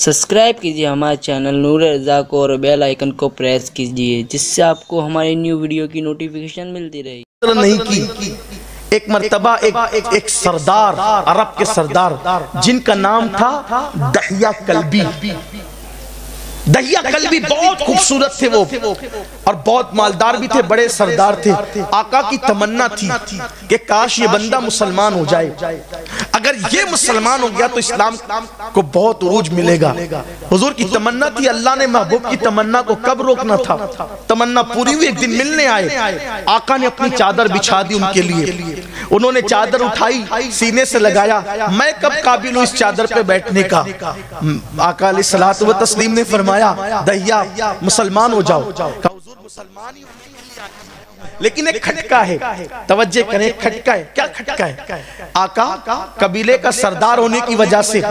Subscribe کیجئے ہمارے channel نور رضا کو اور بیل آئیکن کو پریس کیجئے جس سے آپ کو ہماری نیو ویڈیو کی نوٹیفیکیشن ملتی رہے. نہیں کی ایک مرتبہ ایک سردار، عرب کے سردار جن کا نام تھا دحیہ کلبی. دحیہ کلبی بہت خوبصورت تھے وہ اور بہت مالدار بھی تھے، بڑے سردار تھے. آقا کی تمنا تھی کہ کاش یہ بندہ مسلمان ہو جائے، اگر یہ مسلمان ہو گیا تو اسلام کو بہت عروج ملے گا. حضور کی تمنا تھی. اللہ نے محبوب کی تمنا کو کب روکنا تھا؟ تمنا پوری ہوئی. ایک دن ملنے آئے، آقا نے اپنی چادر بچھا دی ان کے لیے. انہوں نے چادر اٹھائی، سینے سے لگایا. میں کب قابل ہوں اس چادر پہ بیٹھنے کا؟ آقا علیہ الصلوۃ والتسلیم نے فرمایا دحیہ مسلمان ہو جاؤ. حضور مسلمان ہی لیکن ایک کھٹکا ہے، توجہ کریں، کھٹکا ہے. کیا کھٹکا ہے؟ آقا قبیلے کا سردار ہونے کی وجہ سے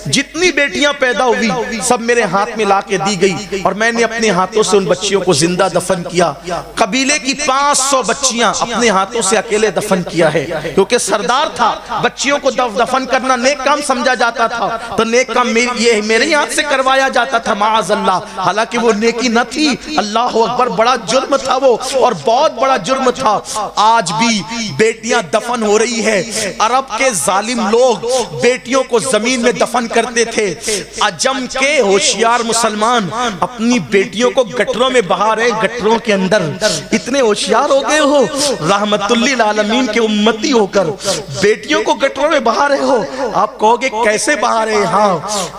جتنی بیٹیاں پیدا ہوئی سب میرے ہاتھ میں لا کے دی گئی اور میں نے اپنے ہاتھوں سے ان بچیوں کو زندہ دفن کیا. قبیلے کی 500 بچیاں اپنے ہاتھوں سے اکیلے دفن کیا ہے، کیونکہ سردار تھا. بچیوں کو دفن کرنا نیک کام سمجھا جاتا تھا، تو نیک کام یہ میرے ہاتھ سے کروایا جاتا تھا معاذ اللہ. حالانکہ وہ نیکی نہ تھی، اللہ اکبر، بڑا جرم تھا وہ، اور بہت بڑا جرم تھا. آج بھی بیٹیاں دفن ہو رہی ہے. عرب کے ظالم لوگ بیٹیوں کو زمین میں دفن کرتے تھے. عجم کے ہوشیار مسلمان اپنی بیٹیوں کو گٹروں میں بہا رہے. گٹروں کے اندر اتنے ہوشیار ہو گئے ہو، رحمت للعالمین کے امتی ہو کر بیٹیوں کو گٹروں میں بہا رہے ہو. آپ کہو گے کیسے بہا رہے؟ ہاں،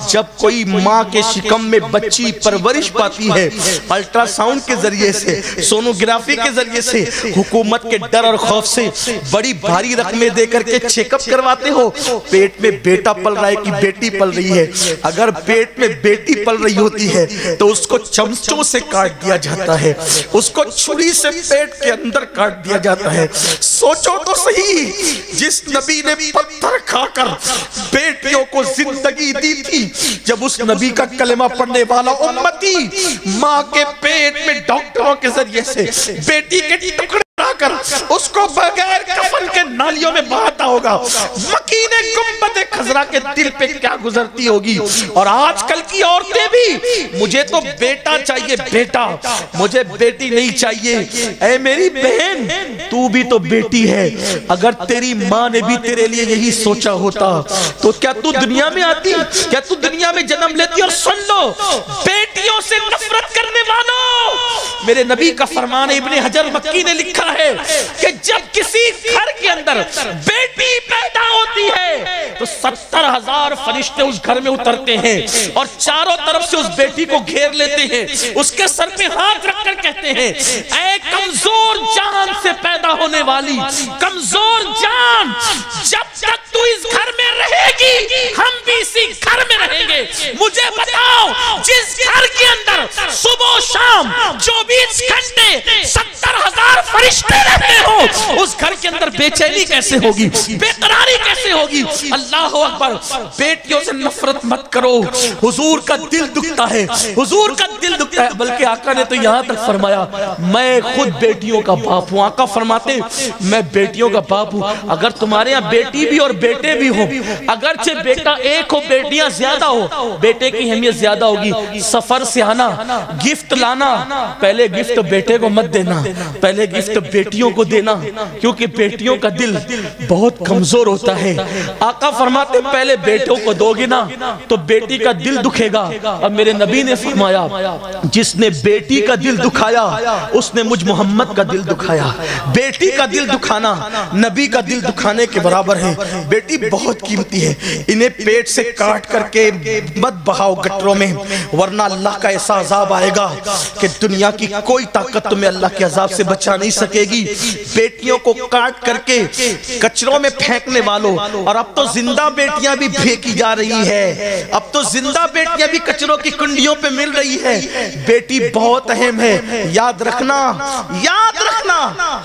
جب کوئی ماں کے شکم میں بچی پرورش پاتی ہے، الٹرا ساؤنڈ کے ذریعے سے، سونوگرافی کے ذریعے سے، حکومت کے ڈر اور خوف سے بڑی بھاری رقمیں دے کر کے چیک اپ کرواتے ہو. پیٹ میں بیٹا پل رہا ہے کہ بیٹی پل رہی ہے؟ اگر پیٹ میں بیٹی پل رہی ہوتی ہے تو اس کو چمچوں سے کاٹ دیا جاتا ہے، اس کو چھری سے پیٹ کے اندر کاٹ دیا جاتا ہے. سوچو تو صحیح، جس نبی نے پتھر کھا کر بیٹیوں کو زندگی دی تھی، جب اس نبی کا کلمہ پڑھنے والا امتی ماں کے پیٹ میں ڈاکٹروں کے ذریعے سے بیٹی کے ٹکڑے کر اس کو بغیر کفن کے نالیوں میں بہاتا ہوگا، مکین گنبد خضرا کے دل پہ کیا گزرتی ہوگی. اور آج کل کی عورتیں بھی، مجھے تو بیٹا چاہیے، بیٹا، مجھے بیٹی نہیں چاہیے. اے میری بہن، تو بھی تو بیٹی ہے. اگر تیری ماں نے بھی تیرے لیے یہی سوچا ہوتا تو کیا تو دنیا میں آتی؟ کیا تو دنیا میں جنم لیتی؟ اور سن لو، بیٹیوں سے نفرت کرنے والوں، میرے نبی کا فرمان ابن حجر مکی نے لکھا ہے کہ جب کسی گھر کے اندر بیٹی پیدا ہوتی ہے تو 70,000 فرشتے اس گھر میں اترتے ہیں اور چاروں طرف سے اس بیٹی کو گھیر لیتے ہیں، اس کے سر پہ ہاتھ رکھ کر کہتے ہیں اے کمزور جان سے پیدا ہونے والی کمزور جان، جب تک تو اس گھر میں رہے گی ہم بھی اسی گھر میں رہیں گے. مجھے بتاؤ، جس گھر کے اندر صبح و شام 24 گھنٹے 70,000 فرشتے رہتے ہو، اس گھر کے اندر بے چینی کیسے ہوگی، بے قراری کیسے ہوگی؟ اللہ اکبر. بیٹیوں سے نفرت مت کرو. حضور کا دل دکھتا ہے، حضور کا دل دکھتا ہے. بلکہ آقا نے تو یہاں تک فرمایا میں خود بیٹیوں کا باپ ہوں. آقا فرماتے میں بیٹیوں کا باپ ہوں. اگر تمہارے یہاں بیٹی بھی اور بیٹے بھی ہو، اگرچہ بیٹا ایک ہو بیٹیاں زیادہ ہو، بیٹے کی اہمیت زیادہ ہوگی. سفر سے آنا، گفٹ لانا، پہلے گفٹ بیٹے کو مت دینا، پہلے گفٹ بیٹیوں کو دینا، کیونکہ بیٹیوں کا دل بہت کمزور ہوتا ہے. آقا فرماتے پہلے بیٹوں کو دو گے نا تو بیٹی کا دل دکھے گا. اب میرے نبی نے فرمایا جس نے بیٹی کا دل دکھایا اس نے مجھ محمد کا دل دکھایا. بیٹی کا دل دکھانا نبی کا دل دکھانے کے برابر ہے. بیٹی بہت قیمتی ہے. انہیں پیٹ سے کاٹ کر کے مت بہاؤ گٹروں میں، ورنہ اللہ کا ایسا عذاب آئے گا کہ دنیا کی کوئی طاقت تمہیں اللہ کے عذاب سے بچا نہیں سکے گی. بیٹیوں کو کاٹ کر کے کچروں میں پھینکنے والوں، اور اب تو زندہ بیٹیاں بھی پھینکی جا رہی ہے، اب تو زندہ بیٹیاں بھی کچروں کی کنڈیوں پہ مل رہی ہے. بیٹی بہت اہم ہے. یاد رکھنا، یاد رکھنا،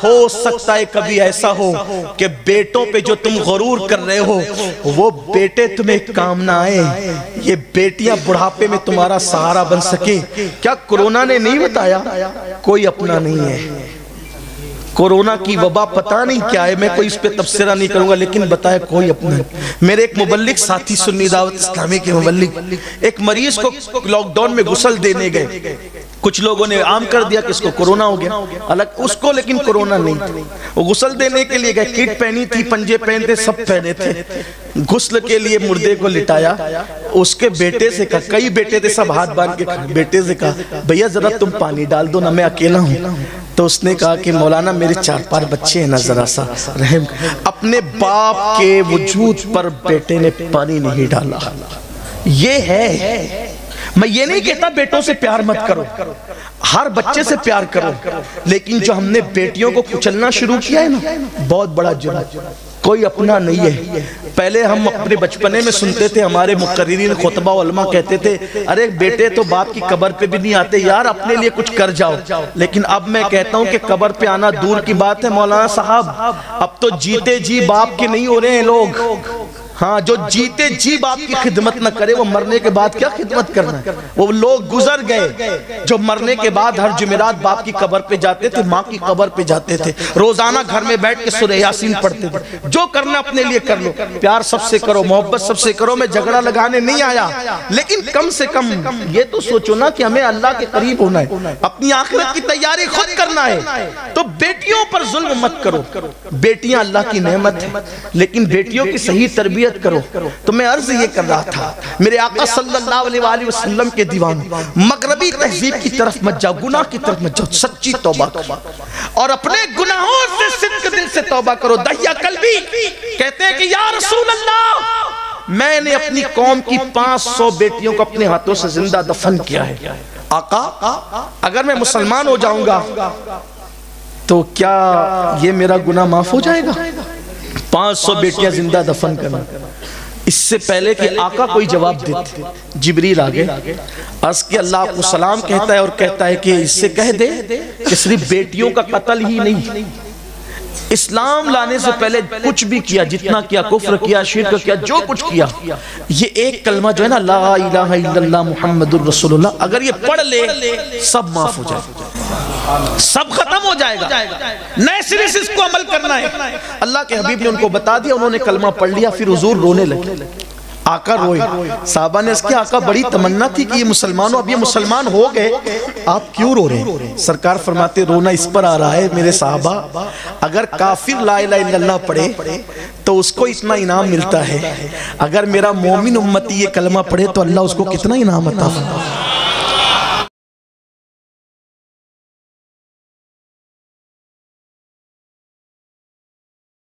ہو سکتا ہے کبھی ایسا ہو کہ بیٹوں پہ جو تم غرور کر رہے ہو وہ بیٹے تمہیں کام نہ آئے. یہ بیٹیاں بڑھاپے میں تمہارا سہارا بن سکے. کیا کورونا نے نہیں بتایا کوئی اپنا نہیں ہے؟ کورونا کی وبا پتہ نہیں کیا ہے، میں کوئی اس پہ تبصرہ نہیں کروں گا، لیکن بتائے کوئی اپنا میرے ایک مبلغ ساتھی سنی دعوت اسلامی کے مبلغ ایک مریض کو لاک ڈاؤن میں غسل دینے گئے، کچھ لوگوں نے عام کر دیا کہ اس کو کورونا ہو گیا، الگ اس کو لیکن کورونا نہیں تھا، وہ غسل دینے کے لیے گئے، کٹ پہنی تھی، پنجے پہنتے سب پہنے تھے، غسل کے لیے مردے کو لٹایا، اس کے بیٹے سے کہا، کئی بیٹے تھے سب ہاتھ باندھ کے کھڑے، بیٹے سے کہا بھیا ذرا تم پانی ڈال دو نا، میں اکیلا ہوں، تو اس نے کہا کہ مولانا میرے 4-5 بچے ہیں نا، ذرا سا رحم، اپنے باپ کے وجود پر بیٹے نے پانی نہیں ڈالا۔ یہ ہے، میں یہ نہیں کہتا بیٹوں سے پیار مت کرو، ہر بچے سے پیار کرو، لیکن جو ہم نے بیٹیوں کو کچلنا شروع کیا ہے نا، بہت بڑا جرم، کوئی اپنا نہیں ہے۔ پہلے ہم اپنے بچپنے میں سنتے تھے، ہمارے مقررین خطبہ علماء کہتے تھے ارے بیٹے تو باپ کی قبر پہ بھی نہیں آتے یار، اپنے لیے کچھ کر جاؤ، لیکن اب میں کہتا ہوں کہ قبر پہ آنا دور کی بات ہے مولانا صاحب، اب تو جیتے جی باپ کے نہیں ہو رہے ہیں لوگ، ہاں جو جیتے جی باپ کی خدمت نہ کرے وہ مرنے کے بعد کیا خدمت کرنا ہے، وہ لوگ گزر گئے جو مرنے کے بعد ہر جمعرات باپ کی قبر پہ جاتے تھے، ماں کی قبر پہ جاتے تھے، روزانہ گھر میں بیٹھ کے سورہ یاسین پڑھتے تھے، جو کرنا اپنے لیے کر لو، پیار سب سے کرو، محبت سب سے کرو، میں جھگڑا لگانے نہیں آیا، لیکن کم سے کم یہ تو سوچو نا کہ ہمیں اللہ کے قریب ہونا ہے، اپنی آخرت کی تیاری خود کرنا ہے، تو بیٹیوں پر ظلم مت کرو، بیٹیاں اللہ کی نعمت ہیں، لیکن بیٹیوں کی صحیح تربیت کرو۔ تو میں عرض یہ کر رہا تھا میرے آقا صلی اللہ علیہ وآلہ وسلم کے دیوان، مغربی تہذیب کی طرف مت جاؤ، گناہ کی طرف مت جاؤ، سچی توبہ کرو اور اپنے گناہوں سے صدق دل سے توبہ کرو۔ دحیہ کلبی کہتے ہیں کہ یا رسول اللہ میں نے اپنی قوم کی 500 بیٹیوں کو اپنے ہاتھوں سے زندہ دفن کیا ہے، آقا اگر میں مسلمان ہو جاؤں گا تو کیا یہ میرا گناہ معاف ہو جائے گا؟ 500 بیٹیاں زندہ دفن کرنا، اس سے پہلے کہ آقا کوئی جواب دیتے جبریل آگے عرض کہ اللہ آپ کو سلام کہتا ہے اور کہتا ہے کہ اس سے کہہ دے کہ صرف بیٹیوں کا قتل ہی نہیں، اسلام لانے سے پہلے کچھ بھی کیا، جتنا کیا، کفر کیا، شرک کیا، جو کچھ کیا، یہ ایک کلمہ جو ہے نا لا الہ الا اللہ محمد الرسول اللہ، اگر یہ پڑھ لے سب معاف ہو جائے، سب ختم ہو جائے گا، نئے سرے سے اس کو عمل کرنا ہے۔ اللہ کے حبیب نے ان کو بتا دیا، انہوں نے کلمہ پڑھ لیا، پھر حضور رونے لگے، آقا روئے، صحابہ نے اس کی آقا بڑی تمنا تھی کہ یہ مسلمان ہو، اب یہ مسلمان ہو گئے آپ کیوں رو رہے ہیں؟ سرکار فرماتے رونا اس پر آ رہا ہے میرے صحابہ، اگر کافر لا الہ الا اللہ پڑھے تو اس کو اتنا انعام ملتا ہے، اگر میرا مومن امتی یہ کلمہ پڑھے تو اللہ اس کو کتنا انعام عطا فرمائے۔